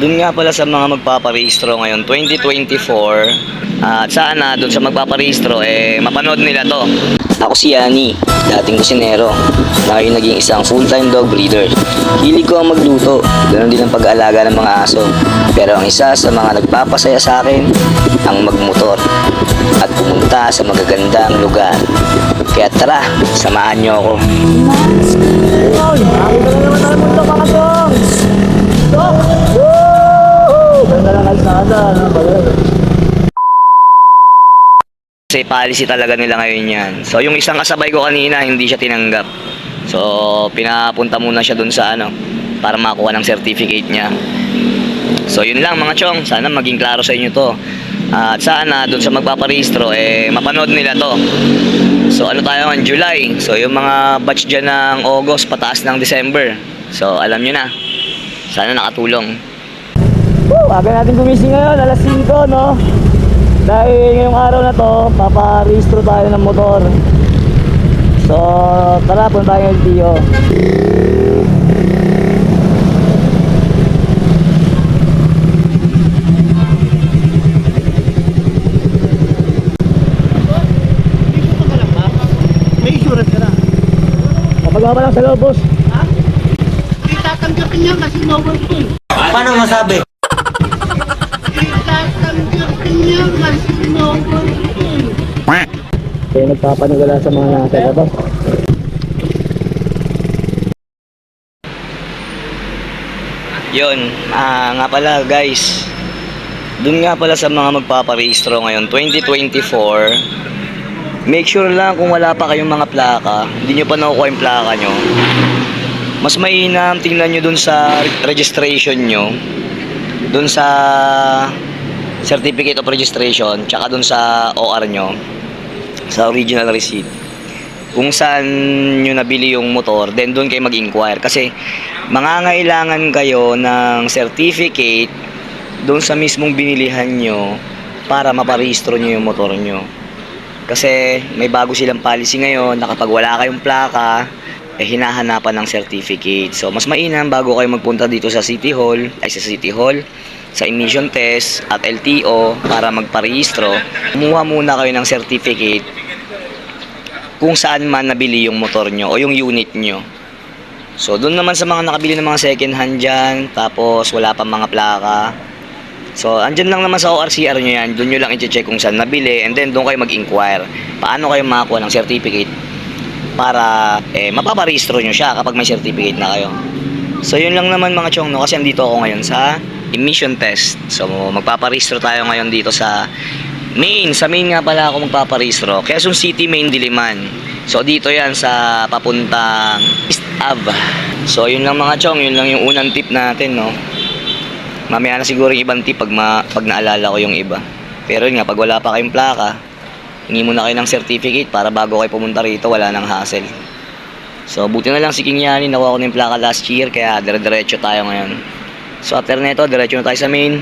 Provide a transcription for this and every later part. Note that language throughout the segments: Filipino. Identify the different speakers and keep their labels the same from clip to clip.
Speaker 1: Dun nga pala sa mga magpaparehistro ngayon 2024, at sana dun sa magpaparehistro mapanood nila to. Ako si Yani, dating kusinero, na ngayon naging isang full-time dog breeder. Hilig ko ang magluto, ganoon din ang pag-aalaga ng mga aso. Pero ang isa sa mga nagpapasaya sa akin, ang magmotor at pumunta sa magagandang lugar. Kaya tara, samahan niyo ako.
Speaker 2: Nakita na naman tayo mundo mga chong. Woo! Ganda lang kalsada.
Speaker 1: Kasi policy talaga nila ngayon yan. So yung isang kasabay ko kanina, hindi siya tinanggap. So pinapunta muna siya dun sa para makuha ng certificate niya. So yun lang mga chong, sana maging klaro sa inyo to. At sana dun sa magpaparehistro mapanood nila to. So ano tayo ngayon, July. So yung mga batch dyan ng August pataas ng December. So alam nyo na. Sana nakatulong.
Speaker 2: Aga natin gumising ngayon, alas 5, no? Dahil ngayong araw na to, paparehistro tayo ng motor. So, tara, punta tayo ng LTO.
Speaker 3: May insurance ka na.
Speaker 2: Kapag lang sa loob, boss.
Speaker 3: Ha? Itatanggapin niya kasi no-working.
Speaker 4: Paano masabi?
Speaker 3: Itatanggapin niya kasi no-working.
Speaker 2: Kaya nagpapanagala sa mga nasa labas.
Speaker 1: Yun, nga pala guys. Dun nga pala sa mga magpaparehistro ngayon 2024, make sure lang kung wala pa kayong mga plaka, hindi nyo pa nakukuha yung plaka nyo. Mas mainam tingnan nyo dun sa registration nyo, dun sa certificate of registration, tsaka dun sa OR nyo, sa original receipt, kung saan nyo nabili yung motor, then dun kayo mag-inquire. Kasi mangangailangan kayo ng certificate dun sa mismong binilihan nyo para maparehistro nyo yung motor nyo. Kasi may bago silang policy ngayon na kapag wala kayong plaka, hinahanapan ng certificate. So mas mainam bago kayo magpunta dito sa City Hall, sa emission test at LTO para magparehistro, kumuha muna kayo ng certificate kung saan man nabili yung motor nyo o yung unit nyo. So doon naman sa mga nakabili ng mga second hand dyan, tapos wala pa mga plaka, so andyan lang naman sa ORCR nyo yan, doon nyo lang i-check kung saan nabili, and then doon kayo mag-inquire paano kayo makakuha ng certificate para mapaparehistro nyo siya kapag may certificate na kayo. So yun lang naman mga chong, no? Kasi andito ako ngayon sa emission test. So magpaparehistro tayo ngayon dito sa main nga pala ako magpaparehistro, Quezon City Main Diliman. So dito yan sa papuntang East Ave. So yun lang mga chong, yun lang yung unang tip natin, no? Mamaya na siguro yung ibang tip pag naalala ko yung iba. Pero yun nga, pag wala pa kayong plaka, hingi muna kayo ng certificate para bago kayo pumunta rito, wala nang hassle. So buti na lang si King Yani, nakuha ko na yung plaka last year, kaya dire-diretso tayo ngayon. So after neto, diretso na tayo sa main.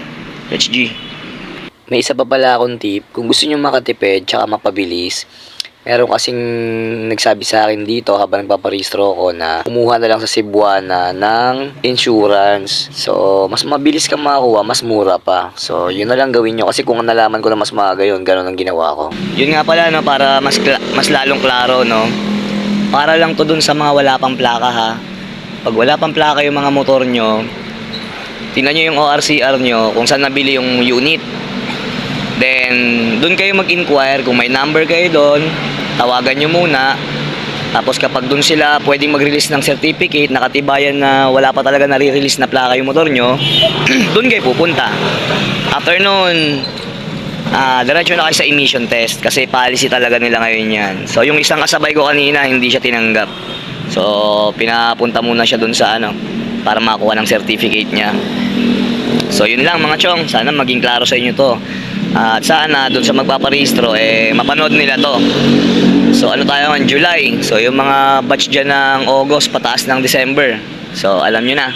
Speaker 1: Let's G. May isa pa pala akong tip, kung gusto nyo makatipid tsaka mapabilis, meron kasing nagsabi sa akin dito habang nagpaparehistro ko na kumuha na lang sa Cebuana ng insurance. So mas mabilis kang makakuha, mas mura pa. So yun na lang gawin nyo, kasi kung nalaman ko na mas maaga yun, ganun ang ginawa ko. Yun nga pala, no, para mas lalong klaro, no, para lang to dun sa mga wala pang plaka, ha. Pag wala pang plaka yung mga motor nyo, tingnan nyo yung ORCR nyo kung saan nabili yung unit. Then dun kayo mag-inquire, kung may number kayo doon, tawagan nyo muna. Tapos kapag dun sila pwedeng mag-release ng certificate, nakatibayan na wala pa talaga nare-release na plaka yung motor nyo, dun kayo pupunta. After nun, diretso na kayo sa emission test, kasi policy talaga nila ngayon yan. So yung isang kasabay ko kanina, hindi siya tinanggap. So pinapunta muna siya dun sa para makuha ng certificate niya. So yun lang mga chong, sana maging klaro sa inyo to. At sana dun sa magpaparehistro mapanood nila to. So ano tayo ngayon, July. So yung mga batch dyan ng August pataas ng December. So alam nyo na.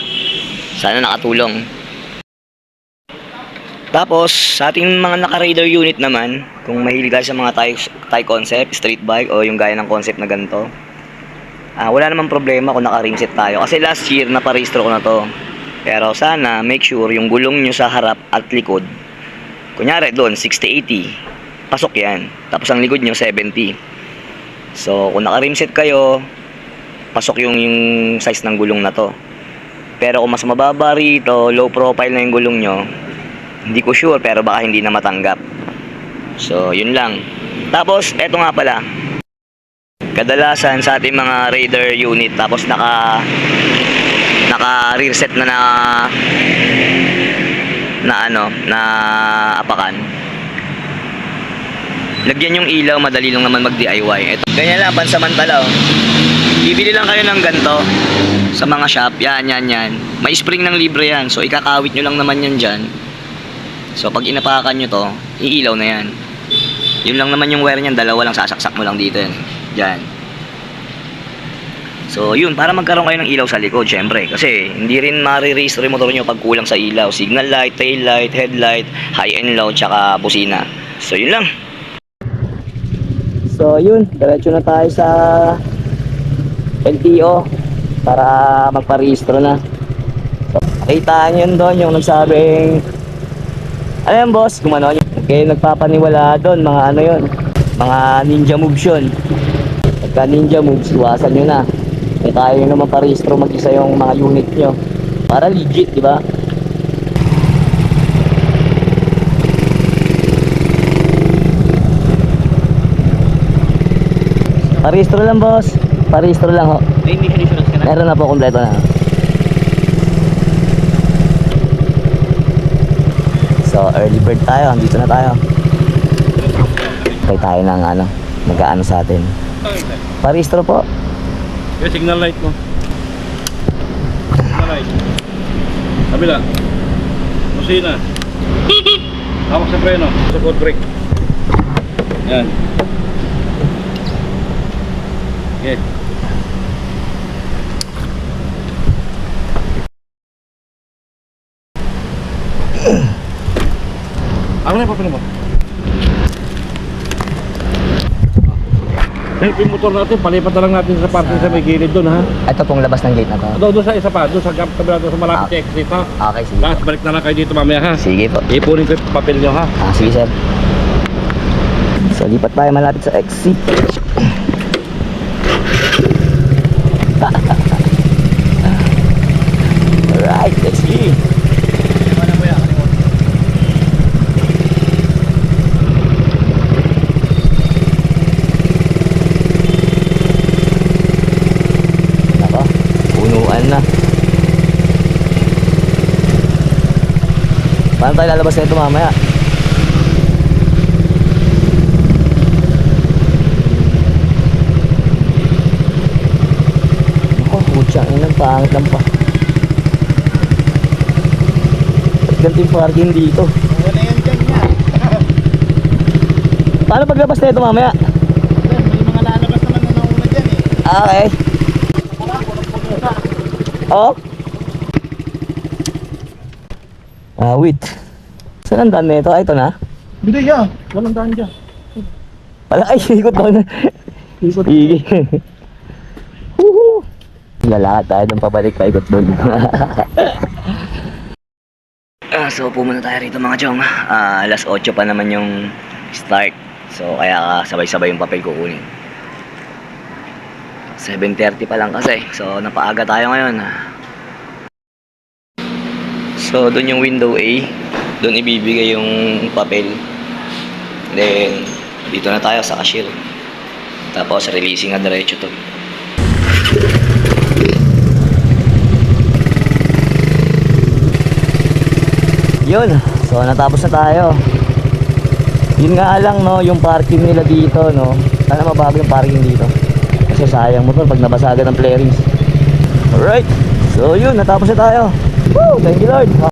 Speaker 1: Sana nakatulong. Tapos sa ating mga naka-radar unit naman, kung mahilig tayo sa mga Thai concept, street bike o yung gaya ng concept na ganito, wala namang problema kung naka-ring set tayo. Kasi last year naparehistro ko na to. Pero sana make sure yung gulong nyo sa harap at likod, kunyari doon 60-80, pasok yan. Tapos ang likod nyo 70. So kung naka-rimset kayo, pasok yung size ng gulong na to. Pero kung mas mababa rito, low profile na yung gulong nyo, hindi ko sure, pero baka hindi na matanggap. So yun lang. Tapos eto nga pala, kadalasan sa ating mga Raider unit, tapos naka rear set na apakan, lagyan yung ilaw, madali lang naman mag DIY. Ito, ganyan lang, pansamantala. Bibili lang kayo ng ganito sa mga shop, yan. May spring ng libre yan, so ikakawit nyo lang naman yan dyan. So pag inapakan nyo to, iilaw na yan. Yun lang naman yung wire nyan, dalawa lang, sasaksak mo lang dito yan, dyan. So yun, para magkaroon kayo ng ilaw sa likod, syempre, kasi hindi rin ma-re-race yung motor nyo pag kulang sa ilaw. Signal light, tail light, headlight, high and low, tsaka busina. So yun lang.
Speaker 2: So yun, diretso na tayo sa LTO para magparehistro na. So, nakita nyo doon yung nagsabing, ano yan boss, gumano nyo, kayo nagpapaniwala doon, mga ano yun, mga ninja moves yun. Pagka ninja moves, iwasan nyo na. Kung kaya nyo naman parehistro mag-isa yung mga unit nyo para legit, di ba? Parehistro lang boss, parehistro lang ho.
Speaker 1: May insurance ka
Speaker 2: Meron na po, kompleto na. So early bird tayo, andito na tayo. Kaya tayo ng ano, nag-aano sa atin. Parehistro po.
Speaker 4: Yung signal light mo. Signal light. Kabila. Busina. Hawak sa preno. Sa foot brake. Yan. Okay. Ano na yung papel mo? Yung motor natin, palipat na lang natin sa parking sa may gilid doon, ha?
Speaker 2: Ito pong labas ng gate na to.
Speaker 4: Doon sa isa pa, doon sa kabila, doon sa malapit sa exit, ha?
Speaker 2: Okay, sige
Speaker 4: Tapos
Speaker 2: po.
Speaker 4: balik na lang kayo dito mamaya, ha?
Speaker 2: Sige po.
Speaker 4: Ipunin ko yung papel nyo, ha?
Speaker 2: Sige sir. So lipat tayo malapit sa exit. Alright, let's go. Nako, punuan na. Paano tayo lalabas na ito mamaya? Ako, putsang inang pangit lang pa. Ganito yung parking dito.
Speaker 3: Wala yan dyan niya.
Speaker 2: Paano paglabas na ito mamaya?
Speaker 3: May mga lalabas naman na nauna dyan eh.
Speaker 2: Okay. Oh? Wait. Saan ang daan na ito? Ay, ito na?
Speaker 3: Hindi yan. Walang daan dyan.
Speaker 2: Wala, ay, ikot doon. Ikot. Sige. Woohoo! Lalakad tayo doon pabalik pa, ikot doon.
Speaker 1: So pumunta tayo rito mga chong. Alas 8 pa naman yung start. So kaya sabay-sabay yung papel kukunin. 7:30 pa lang kasi. So napaaga tayo ngayon. So doon yung window A. Doon ibibigay yung papel. Then dito na tayo sa cashier. Tapos releasing na diretso to.
Speaker 2: Yun. So natapos na tayo. Yun nga lang no, yung parking nila dito no. Sana mabago yung parking dito. Kasi sayang motor pag nabasagan ng flarings. Alright. So yun, natapos na tayo. Woo! Thank you Lord.